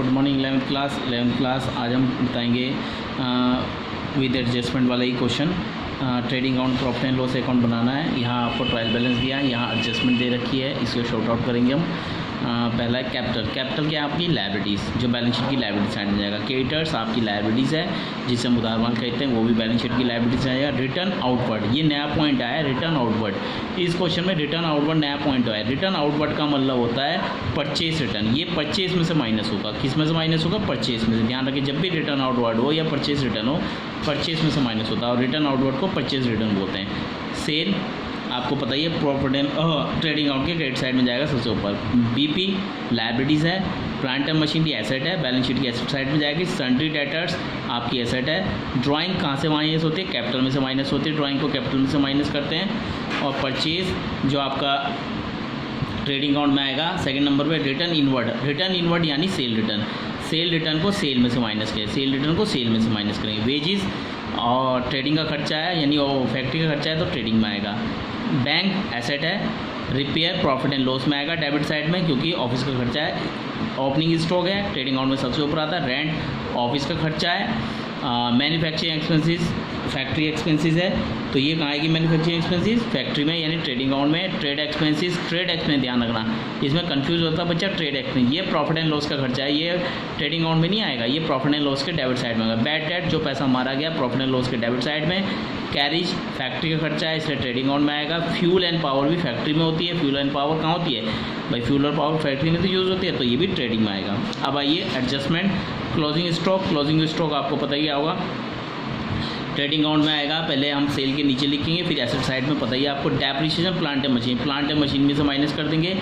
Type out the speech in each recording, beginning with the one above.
Good morning 11th class. आज हम बताएंगे विद एडजस्टमेंट वाला ही question. Trading account profit and loss account बनाना है। यहाँ आपको ट्रायल बैलेंस दिया है, यहाँ एडजस्टमेंट दे रखी है, इसको शॉर्ट आउट करेंगे हम। पहला है कैपिटल। कैपिटल क्या है? आपकी लायबिलिटीज़, जो बैलेंस शीट की लायबिलिटी साइड में जाएगा। क्रेडिटर्स आपकी लायबिलिटीज़ है, जिसे हम उधार माल कहते हैं, वो भी बैलेंस शीट की लायबिलिटीज आएगा। रिटर्न आउटवर्ड, ये नया पॉइंट आया है, रिटर्न आउटवर्ड। इस क्वेश्चन में रिटर्न आउटवर्ड नया पॉइंट आया है। रिटर्न आउटवर्ड का मतलब होता है परचेस रिटर्न। ये परचेस में से माइनस होगा। किस में से माइनस होगा? परचेस में से। ध्यान रखिए, जब भी रिटर्न आउटवर्ड हो या परचेस रिटर्न हो, परचेस में से माइनस होता है और रिटर्न आउटवर्ड को परचेस रिटर्न बोलते हैं। सेल आपको पता ही है, प्रॉफिट एंड ट्रेडिंग अकाउंट के क्रेडिट साइड में जाएगा सबसे ऊपर। बीपी लायबिलिटीज़ है। प्लांट एंड मशीन की एसेट है, बैलेंस शीट की एसेट साइड में जाएगी। सन्ड्री डेटर्स आपकी एसेट है। ड्राइंग कहाँ से माइनस होती है? कैपिटल में से माइनस होती है। ड्राइंग को कैपिटल में से माइनस करते हैं। और परचेज जो आपका ट्रेडिंग अकाउंट में आएगा सेकंड नंबर पे। रिटर्न इनवर्ड, रिटर्न इनवर्ड यानी सेल रिटर्न। सेल रिटर्न को सेल में से माइनस करें, सेल रिटर्न को सेल में से माइनस करेंगे। वेजेस और ट्रेडिंग का खर्चा है, यानी वो फैक्ट्री का खर्चा है तो ट्रेडिंग में आएगा। बैंक एसेट है। रिपेयर प्रॉफिट एंड लॉस में आएगा डेबिट साइड में, क्योंकि ऑफिस का खर्चा है। ओपनिंग स्टॉक है, ट्रेडिंग अकाउंट में सबसे ऊपर आता है। रेंट ऑफिस का खर्चा है। मैन्युफैक्चरिंग एक्सपेंसेस फैक्ट्री एक्सपेंसेस है, तो ये कहाँ आएगी? मैन्युफैक्चरिंग एक्सपेंसेस फैक्ट्री में, यानी ट्रेडिंग अकाउंट में। ट्रेड एक्सपेंसेस, ट्रेड एक्सपेंस ध्यान रखना, इसमें कंफ्यूज होता है बच्चा। ट्रेड एक्सपेंस ये प्रॉफिट एंड लॉस का खर्चा है, ये ट्रेडिंग अकाउंट में नहीं आएगा, ये प्रॉफिट एंड लॉस के डेबिट साइड में आएगा। बैड डेट जो पैसा मारा गया, प्रॉफिट एंड लॉस के डेबिट साइड में। कैरिज फैक्ट्री का खर्चा है, इसलिए ट्रेडिंग अकाउंट में आएगा। फ्यूल एंड पावर भी फैक्ट्री में होती है। फ्यूल एंड पावर कहाँ होती है भाई? फ्यूल और पावर फैक्ट्री में तो यूज़ होती है, तो ये भी ट्रेडिंग में आएगा। अब आइए adjustment. Closing stock, closing stock आपको पता ही क्या होगा, ट्रेडिंग अकाउंट में आएगा। पहले हम सेल के नीचे लिखेंगे, फिर एसेट साइड में पता ही है आपको। Depreciation plant and machine, plant and machine में से माइनस कर देंगे।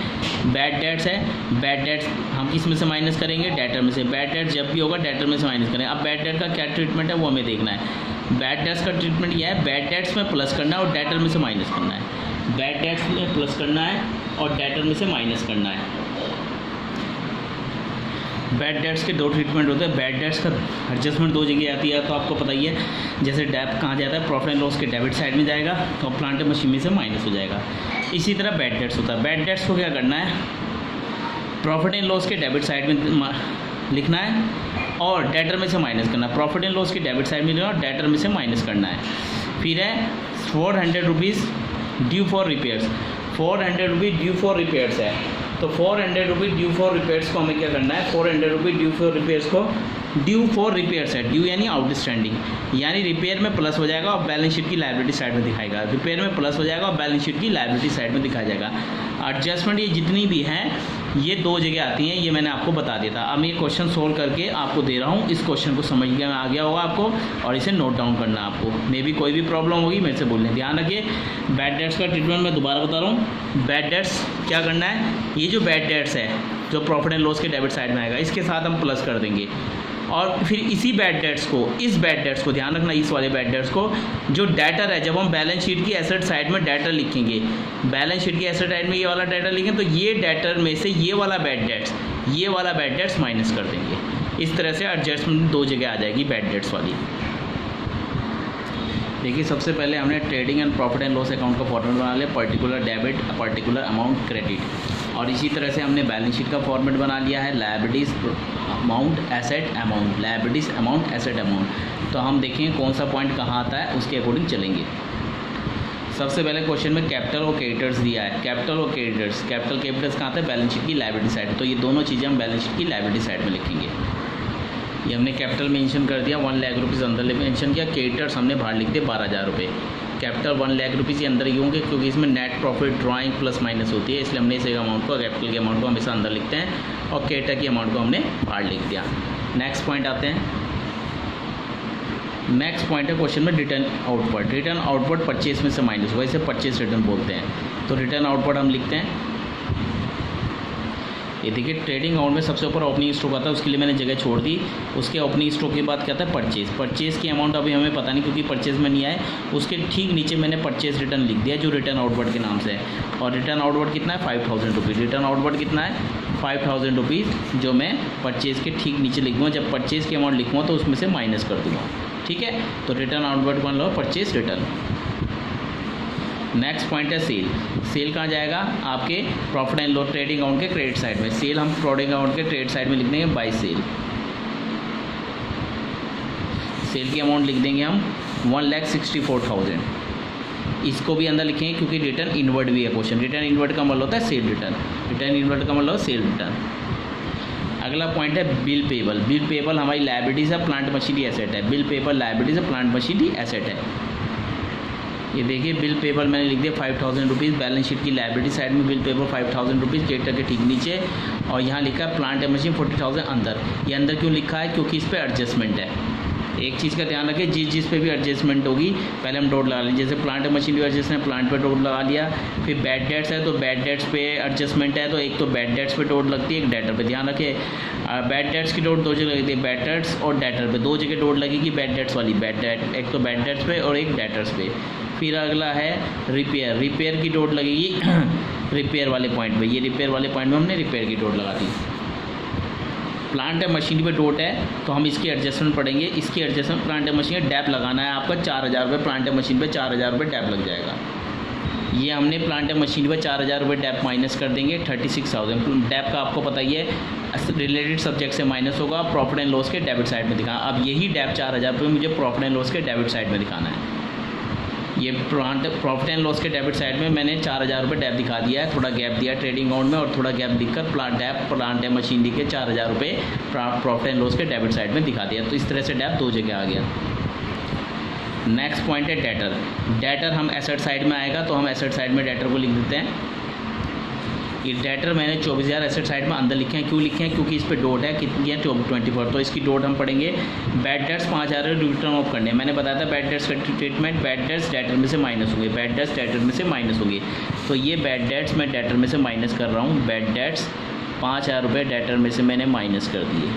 बैड डेट्स है, बैड डेट्स हम किस में से माइनस करेंगे? डेटर में से। बैड डेट जब भी होगा डेटर में से माइनस करेंगे। अब बैड डेट का क्या ट्रीटमेंट है वो हमें देखना है। बैड डेट्स का ट्रीटमेंट यह है, बैड डेट्स में प्लस करना है और डेटर में से माइनस करना है। बैड डेट्स में प्लस करना है और डेटर में से माइनस करना है। बैड डेट्स के दो ट्रीटमेंट होते हैं। बैड डेट्स का एडजस्टमेंट दो जगह आती है, तो आपको पता ही है। जैसे डेप कहाँ जाता है? प्रॉफिट एंड लॉस के डेबिट साइड में जाएगा और प्लांट एंड मशीन में से माइनस हो जाएगा। इसी तरह बैड डेट्स होता है। बैड डेट्स को क्या करना है? प्रॉफिट एंड लॉस के डेबिट साइड में लिखना है और डेटर में से माइनस करना है। प्रॉफिट एंड लॉस के डेबिट साइड में लिखना और डेटर में से माइनस करना है। फिर है 400 rupees due for repairs. 400 rupees due for repairs है, तो 400 रुपीज़ ड्यू फॉर रिपेयर्स को हमें क्या करना है? 400 रुपीज़ ड्यू फॉर रिपेयर्स को, ड्यू फॉर रिपेयर्स है, ड्यू यानी आउटस्टैंडिंग, यानी रिपेयर में प्लस हो जाएगा और बैलेंस शीट की लायबिलिटी साइड में दिखाएगा। रिपेयर में प्लस हो जाएगा और बैलेंस शीट की लायबिलिटी साइड में दिखाया जाएगा। एडजस्टमेंट ये जितनी भी हैं ये दो जगह आती हैं, ये मैंने आपको बता दिया था। अब मैं ये क्वेश्चन सोल्व करके आपको दे रहा हूँ। इस क्वेश्चन को समझ में आ गया होगा आपको और इसे नोट डाउन करना है आपको। मे भी कोई भी प्रॉब्लम होगी मेरे से बोलने। ध्यान रखिए, बैड डेट्स का ट्रीटमेंट मैं दोबारा बता रहा हूँ। बैड डेट्स क्या करना है? ये जो बैड डेट्स है, जो प्रॉफिट एंड लॉस के डेबिट साइड में आएगा, इसके साथ हम प्लस कर देंगे और फिर इसी बैड डेट्स को, इस बैड डेट्स को ध्यान रखना, इस वाले बैड डेट्स को, जो डेटर है, जब हम बैलेंस शीट की एसेट साइड में डेटर लिखेंगे, बैलेंस शीट की एसेट साइड में ये वाला डेटर लिखें, तो ये डेटर में से ये वाला बैड डेट्स, ये वाला बैड डेट्स माइनस कर देंगे। इस तरह से एडजस्टमेंट दो जगह आ जाएगी बैड डेट्स वाली। देखिए, सबसे पहले हमने trading and profit and loss account का फॉर्मेट बना लिया, particular debit, particular amount credit. और इसी तरह से हमने बैलेंस शीट का फॉर्मेट बना लिया है, liabilities amount asset amount, liabilities amount asset amount. तो हम देखेंगे कौन सा पॉइंट कहाँ आता है, उसके अकॉर्डिंग चलेंगे। सबसे पहले क्वेश्चन में कैपिटल और क्रेडिटर्स दिया है। कैपिटल और क्रेडिटर्स, कैपिटल कैपिटल्स कहाँ आता है? बैलेंस शीट की लायबिलिटी साइड। तो ये दोनों चीज़ें हम बैलेंस शीट की लायबिलिटी साइड में लिखेंगे। ये हमने कैपिटल मेंशन कर दिया, 1 लाख रुपीज़ अंदर मेंशन किया। क्रेडिटर्स हमने बाहर लिख दिए 12,000 रुपये। कैपिटल 1 लाख रुपीज़ के अंदर ही होंगे, क्योंकि इसमें net profit drawing plus minus होती है, इसलिए हमने इस अमाउंट को, कैपिटल के अमाउंट को हमेशा अंदर लिखते हैं और क्रेडिटर की अमाउंट को हमने बाहर लिख दिया। नेक्स्ट पॉइंट आते हैं। नेक्स्ट पॉइंट है क्वेश्चन में return outward. Return outward purchase में से माइनस होगा, इसे परचेस रिटर्न बोलते हैं। तो रिटर्न आउटवर्ड हम लिखते हैं। ये देखिए, ट्रेडिंग अकाउंट में सबसे ऊपर ओपनिंग स्टॉक आता है, उसके लिए मैंने जगह छोड़ दी। उसके ओपनिंग स्टॉक के बाद क्या आता है? परचेज। परचेज की अमाउंट अभी हमें पता नहीं, क्योंकि परचेज में नहीं आए। उसके ठीक नीचे मैंने परचेज रिटर्न लिख दिया, जो रिटर्न आउटवर्ड के नाम से है। और रिटर्न आउटवर्ड कितना है? 5,000 रुपीज़। रिटर्न आउटवर्ड कितना है? 5,000 रुपीज़, जो मैं परचेज के ठीक नीचे लिखूँगा। जब परचेज की अमाउंट लिखूँगा तो उसमें से माइनस कर दूँगा। ठीक है, तो रिटर्न आउटवर्ड मान लो परचेज रिटर्न। नेक्स्ट पॉइंट है सेल। सेल कहाँ जाएगा? आपके profit and loss trading account के क्रेडिट साइड में। सेल हम ट्रेडिंग अकाउंट के क्रेडिट साइड में लिख देंगे बाय सेल। सेल की अमाउंट लिख देंगे हम 1,64,000। इसको भी अंदर लिखेंगे क्योंकि रिटर्न इनवर्ड भी है क्वेश्चन। रिटर्न इनवर्ड का मतलब होता है सेल रिटर्न। रिटर्न इनवर्ड का मतलब सेल रिटर्न। अगला पॉइंट है बिल पेबल। बिल पेबल हमारी लायबिलिटीज़ है, प्लांट मशीनरी एसेट है। बिल पेबल लायबिलिटीज़ है, प्लांट मशीनरी एसेट है। ये देखिए बिल पेबल मैंने लिख दिया 5,000 रुपीज़। बैलेंस शीट की लायबिलिटी साइड में बिल पेबल 5,000 रुपीज़ क्रेडिटर के ठीक नीचे, और यहाँ लिखा है प्लांट एंड मशीन 40,000 अंदर। ये अंदर क्यों लिखा है? क्योंकि इस पर एडजस्टमेंट है। एक चीज़ का ध्यान रखें, जिस पे भी एडजस्टमेंट होगी पहले हम डॉट लगा लें। जैसे प्लांट मशीनरी एडजस्टमेंट, प्लांट पे डॉट लगा लिया। फिर बैड डेट्स है तो बैड डेट्स पे एडजस्टमेंट है, तो एक तो बैड डेट्स पे डॉट लगती है, एक डेटर पे। ध्यान रखें बैड डेट्स की डॉट दो जगह लगती है, बैड डेट्स और डेटर पे दो जगह डॉट लगेगी। बैड डेट्स वाली बैड डेट, एक तो बैड डेट्स पे और एक डेटर्स पे। फिर अगला है रिपेयर। रिपेयर की डॉट लगेगी रिपेयर वाले पॉइंट पे। ये रिपेयर वाले पॉइंट में हमने रिपेयर की डॉट लगा दी। प्लांट एंड मशीनरी पे डॉट है तो हम इसकी एडजस्टमेंट पढ़ेंगे। इसकी एडजस्टमेंट प्लांट एंड मशीन डैप लगाना है आपका 4,000 रुपये। प्लांट एंड मशीन पे 4,000 रुपये डैप लग जाएगा। ये हमने प्लांट एंड मशीन पे 4,000 रुपये डैप माइनस कर देंगे 36,000। डैप का आपको पता ही है रिलेटेड सब्जेक्ट से माइनस होगा, प्रॉफिट एंड लॉस के डेबिट साइड में दिखाना। अब यही डैप 4,000 रुपये मुझे प्रॉफिट एंड लॉस के डेबिट साइड में दिखाना है। ये प्रॉफिट एंड लॉस के डेबिट साइड में मैंने 4,000 रुपये डैप दिखा दिया है। थोड़ा गैप दिया ट्रेडिंग अकाउंट में और थोड़ा गैप दिखकर प्लांट एंड मशीनरी के 4,000 रुपये प्रॉफिट एंड लॉस के डेबिट साइड में दिखा दिया। तो इस तरह से डैप दो जगह आ गया। नेक्स्ट पॉइंट है डेटर। डेटर हम एसेट साइड में आएगा तो हम एसेट साइड में डेटर को लिख देते हैं। ये डेटर मैंने 24,000 एसेट साइड में अंदर लिखे हैं। क्यों लिखे हैं? क्योंकि इस पर डॉट है कितनी है 24। तो इसकी डॉट हम पढ़ेंगे। बैड डेट्स 5,000 रिटर्न ऑफ करने। मैंने बताया था बैड डेट्स का ट्रीटमेंट, बैड डेट्स डेटर में से माइनस होंगे, बैड डेट्स डेटर में से माइनस होंगे। तो ये बैड डेट्स मैं डेटर में से माइनस कर रहा हूँ। बैड डेट्स 5,000 रुपये डेटर में से मैंने माइनस कर दिए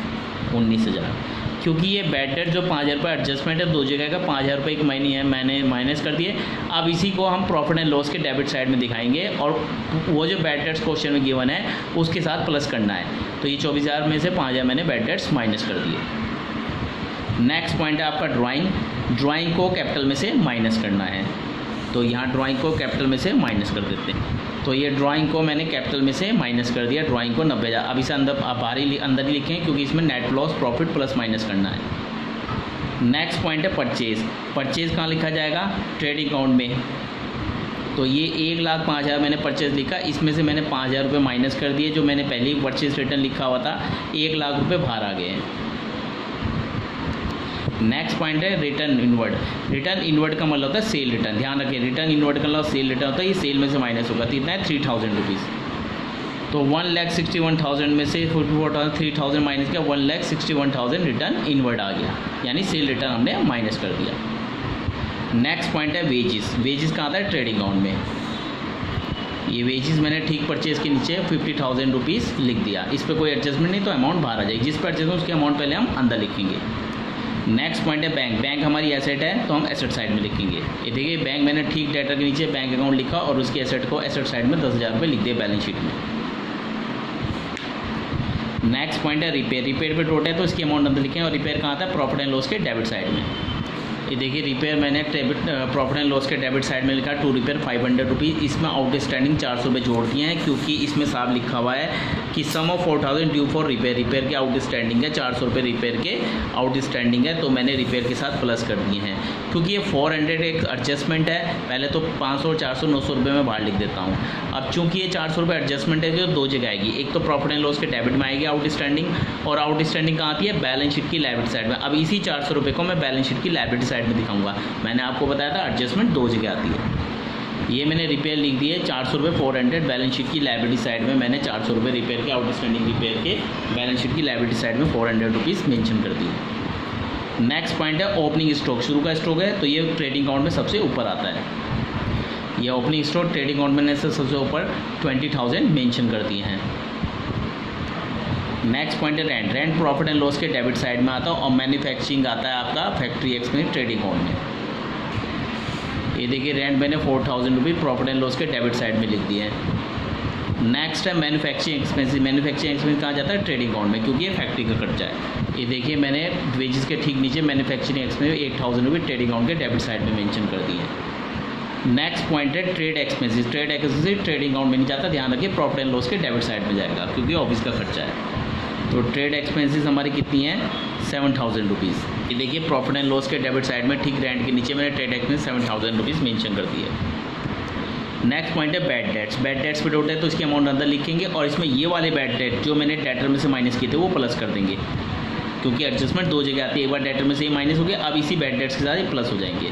19,000। क्योंकि ये बैड डेट जो 5,000 रुपये एडजस्टमेंट है दो जगह का 5,000 रुपये एक महीने है, मैंने माइनस कर दिए। अब इसी को हम प्रॉफिट एंड लॉस के डेबिट साइड में दिखाएंगे और वो जो बैड डेट्स क्वेश्चन में गिवन है उसके साथ प्लस करना है। तो ये 24,000 में से 5,000 मैंने बैड डेट्स माइनस कर दिए। नेक्स्ट पॉइंट है आपका ड्राइंग। ड्राइंग को कैपिटल में से माइनस करना है। तो यहाँ ड्राइंग को कैपिटल में से माइनस कर देते हैं। तो ये ड्राइंग को मैंने कैपिटल में से माइनस कर दिया। ड्राइंग को 90,000। अब इसे अंदर आप अंदर ही लिखें क्योंकि इसमें net loss profit plus minus करना है। नेक्स्ट पॉइंट है परचेज। परचेज कहाँ लिखा जाएगा? ट्रेडिंग अकाउंट में। तो ये 1,05,000 मैंने परचेज लिखा, इसमें से मैंने 5,000 रुपये माइनस कर दिए। जो मैंने पहले ही परचेज रिटर्न लिखा हुआ था 1,00,000 रुपये बाहर आ गए हैं। नेक्स्ट पॉइंट है रिटर्न इनवर्ड। रिटर्न इनवर्ड का मतलब होता है सेल रिटर्न। ध्यान रखें रिटर्न इनवर्ड का मतलब सेल रिटर्न होता है। ये सेल में से माइनस होगा। तो इतना है 3,000 रुपीज़। तो 1,61,000 में से 3,000 माइनस किया, 1,61,000 रिटर्न इनवर्ड आ गया, यानी सेल रिटर्न हमने माइनस कर दिया। नेक्स्ट पॉइंट है वेजेस। वेजेस कहाँ आता है? ट्रेडिंग अकाउंट में। ये वेजेस मैंने ठीक परचेज के नीचे 50,000 रुपीज़ लिख दिया। इस पर कोई एडजस्टमेंट नहीं तो अमाउंट बाहर आ जाएगी। जिस पर एडजस्टमेंट उसके अमाउंट पहले हम अंदर लिखेंगे। नेक्स्ट पॉइंट है बैंक। बैंक हमारी एसेट है तो हम एसेट साइड में लिखेंगे। ये देखिए बैंक मैंने ठीक डेटर के नीचे बैंक अकाउंट लिखा और उसकी एसेट को एसेट साइड में 10,000 रुपये लिख दिए बैलेंस शीट में। नेक्स्ट पॉइंट है रिपेयर। रिपेयर पे डॉट है तो इसकी अमाउंट अंदर लिखें। और रिपेयर कहाँ आता है? प्रॉफिट एंड लॉस के डेबिट साइड में। ये देखिए रिपेयर मैंने प्रॉफिट एंड लॉस के डेबिट साइड में लिखा टू रिपेयर 500 रुपीज़। इसमें आउटस्टैंडिंग 400 रुपये जोड़ दिए हैं क्योंकि इसमें साफ लिखा हुआ है कि sum of 4,000 due for repair. Repair के आउटस्टैंडिंग है 400 रुपये, रिपेयर के आउटस्टैंडिंग है तो मैंने रिपेयर के साथ प्लस कर दिए हैं। क्योंकि ये 400 एक एडजस्टमेंट है, पहले तो 500, 400, 900 रुपये में बाहर लिख देता हूँ। अब चूँकि ये 400 रुपये एडजस्टमेंट है जो दो जगह आएगी, एक तो प्रॉफिट एंड लॉस के डेबिट में आएगी आउटस्टैंडिंग, और आउटस्टैंडिंग कहाँ आती है? बैलेंस शीट की लायबिलिटी साइड में। अब इसी 400 रुपये को मैं बैलेंस शीट की लायबिलिटी साइड में दिखाऊंगा। मैंने आपको बताया था एडजस्टमेंट दो जगह आती है। ये मैंने रिपेयर लिख दिए 400 रुपये 400, बैलेंस शीट की लायबिलिटी साइड में मैंने 400 रुपये रिपेयर के आउटस्टैंडिंग रिपेयर के बैलेंस शीट की लायबिलिटी साइड में 400 रुपीज़ मेंशन कर दिए। नेक्स्ट पॉइंट है ओपनिंग स्टॉक। शुरू का स्टॉक है तो ये ट्रेडिंग अकाउंट में सबसे ऊपर आता है। ये ओपनिंग स्टॉक ट्रेडिंग अकाउंट में सबसे ऊपर 20,000 मेंशन कर दिए हैं। नेक्स्ट पॉइंट है rent. Rent profit and loss के डेबिट साइड में आता है और मैन्युफैक्चरिंग आता है आपका फैक्ट्री एक्सपेंस ट्रेडिंग अकाउंट में। ये देखिए रेंट मैंने 4,000 रुपये प्रॉफिट एंड लॉस के डेबिट साइड में लिख दिए हैं। नेक्स्ट है मैन्युफैक्चरिंग एक्सपेंस। मैन्युफैक्चरिंग एक्सपेंस कहाँ जाता है? ट्रेडिंग अकाउंट में, क्योंकि ये फैक्ट्री का खर्चा है। ये देखिए मैंने वेजेस के ठीक नीचे मैन्युफैक्चरिंग एक्सपेंस 8,000 रुपये ट्रेडिंग अकाउंट के डेबिट साइड में मेंशन कर दिए हैं। नेक्स्ट पॉइंट है trade expenses. Trade expenses trading account में नहीं जाता, ध्यान रखिए प्रॉफिट एंड लॉस के डेबिट साइड में जाएगा क्योंकि ऑफिस का खर्चा है। तो ट्रेड एक्सपेंसेस हमारी कितनी है 7,000 रुपीज़। ये देखिए प्रॉफिट एंड लॉस के डेबिट साइड में ठीक रेंट के नीचे मैंने ट्रेड एक्सपेंस 7,000 रुपीज़ मेंशन कर दिया। नेक्स्ट पॉइंट है बैड डेट्स। बैड डेट्स पे डोट है तो इसकी अमाउंट अंदर लिखेंगे और इसमें ये वाले बैड डेट जो मैंने डेटर में से माइनस किए थे वो प्लस कर देंगे क्योंकि एडजस्टमेंट दो जगह आती है, एक बार डेटर में से ही माइनस हो गया, अब इसी बैड डेट्स के साथ ही प्लस हो जाएंगे।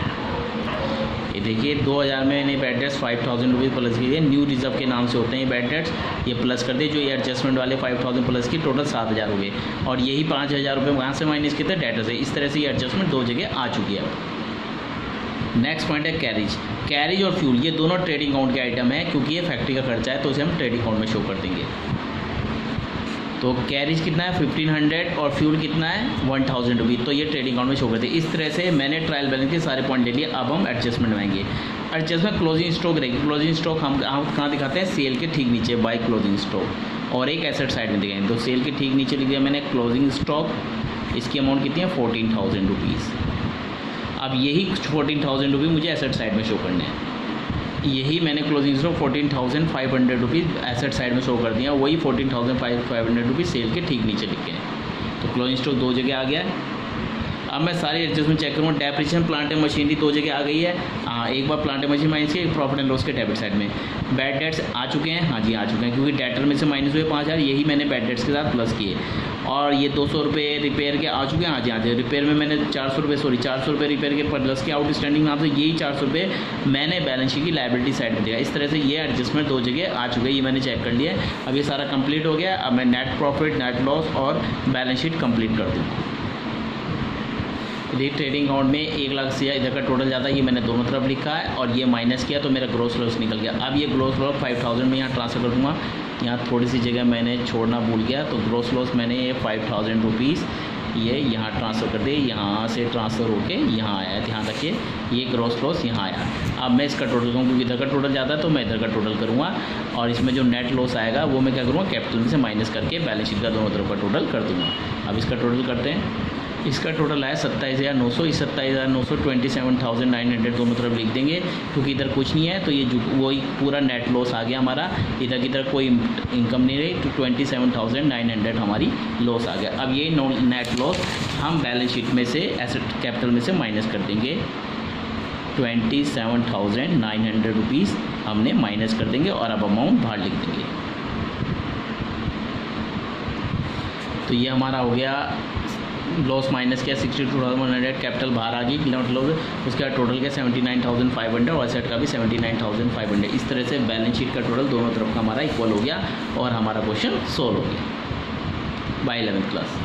ये देखिए 2000 में मैंने बैड डेट्स 5,000 रुपीज़ प्लस किए, न्यू रिजर्व के नाम से होते हैं ये बैड डेट्स, ये प्लस कर दिए। जो ये एडजस्टमेंट वाले 5,000 प्लस की टोटल 7,000 हो गए और यही 5,000 रुपये वहाँ से माइनस किए थे डेटर से। इस तरह से ये एडजस्टमेंट दो जगह आ चुकी है। नेक्स्ट पॉइंट है कैरिज। कैरिज और फ्यूल ये दोनों ट्रेडिंग अकाउंट के आइटम है क्योंकि ये फैक्ट्री का खर्चा है तो इसे हम ट्रेडिंग अकाउंट में शो कर देंगे। तो कैरिज कितना है 1,500 और फ्यूल कितना है 1,000 रुपीज़, तो ये ट्रेडिंग अकाउंट में शो करते हैं। इस तरह से मैंने ट्रायल बैलेंस के सारे पॉइंट ले लिए। अब हम एडजस्टमेंट आएंगे। एडजस्टमेंट क्लोजिंग स्टॉक रहेगी। क्लोजिंग स्टॉक हम कहाँ दिखाते हैं, सेल के ठीक नीचे बाय क्लोजिंग स्टॉक, और एक एसेट साइड में दिखाएंगे। तो सेल के ठीक नीचे लिख दिया मैंने क्लोजिंग स्टॉक, इसकी अमाउंट कितनी है 14,000 रुपीज़। अब यही 14,000 रुपीज़ मुझे एसेट साइड में शो करने हैं। यही मैंने closing stock 14,500 rupees asset side में शो कर दिया, वही 14,500 रुपीज़ सेल के ठीक नीचे लिखे हैं। तो क्लोजिंग स्टॉक दो जगह आ गया है। अब मैं सारी एडजस्टमेंट चेक करूँगा। डेप्रिसिएशन प्लांट एंड मशीनरी दो जगह आ गई है। हाँ, एक बार प्लांट एंड मशीन माइनस के प्रॉफिट एंड लॉस के डेबिट साइड में। बैड डेट्स आ चुके हैं, हाँ जी आ चुके हैं क्योंकि डेटर में से माइनस हुए 5,000, यही मैंने बैड डेट्स के साथ प्लस किए। और ये 200 रुपये रिपेयर के आ चुके हैं, हाँ जी हाँ जी। रिपेयर में मैंने 400 रुपये रिपेयर के प्लस के आउटस्टैंडिंग नाम से, यही 400 रुपये मैंने बैलेंस शीट की लायबिलिटी साइड में दिया। इस तरह से ये एडजस्टमेंट दो जगह आ चुके हैं, ये मैंने चेक कर लिया। अब ये सारा कंप्लीट हो गया। अब मैं नेट प्रॉफिट, नेट लॉस और बैलेंस शीट कंप्लीट कर दूँगा। देखिए ट्रेडिंग अकाउंट में 1 लाख से इधर का टोटल ज़्यादा, ये मैंने दोनों तरफ लिखा है और ये माइनस किया तो मेरा ग्रोस लॉस निकल गया। अब ये ग्रोस लॉस 5,000 में यहाँ ट्रांसफ़र कर दूँगा। यहाँ थोड़ी सी जगह मैंने छोड़ना भूल गया, तो ग्रोस लॉस मैंने ये 5,000 रुपीज़ ये यहाँ ट्रांसफ़र कर दिए। यहाँ से ट्रांसफ़र होके यहाँ आया है, ध्यान रखिए ये ग्रोस लॉस यहाँ आया। अब मैं इसका टोटल करूँ क्योंकि इधर का टोटल ज़्यादा है तो मैं इधर का टोटल करूँगा और इसमें जो नेट लॉस आएगा वो मैं क्या करूँगा कैपिटल में से माइनस करके बैलेंस शीट का दोनों तरफ का टोटल कर दूँगा। अब इसका टोटल करते हैं। इसका टोटल है 27,900। इस 27,900 27,900 दोनों तरफ लिख देंगे क्योंकि इधर कुछ नहीं है तो ये वही पूरा नेट लॉस आ गया हमारा। इधर की तरफ कोई इनकम नहीं रही तो 27,900 हमारी लॉस आ गया। अब ये नेट लॉस हम बैलेंस शीट में से एसेट कैपिटल में से माइनस कर देंगे। 27,900 रुपीज़ हमने माइनस कर देंगे और अब अमाउंट बाहर लिख देंगे। तो ये हमारा हो गया लॉस माइनस किया 62,100, कैपिटल बाहर आ गई मतलब उसके बाद टोटल क्या 79,500 और एसेट का भी 79,500। इस तरह से बैलेंस शीट का टोटल दोनों तरफ का हमारा इक्वल हो गया और हमारा क्वेश्चन सोल्व हो गया बाय 11th क्लास।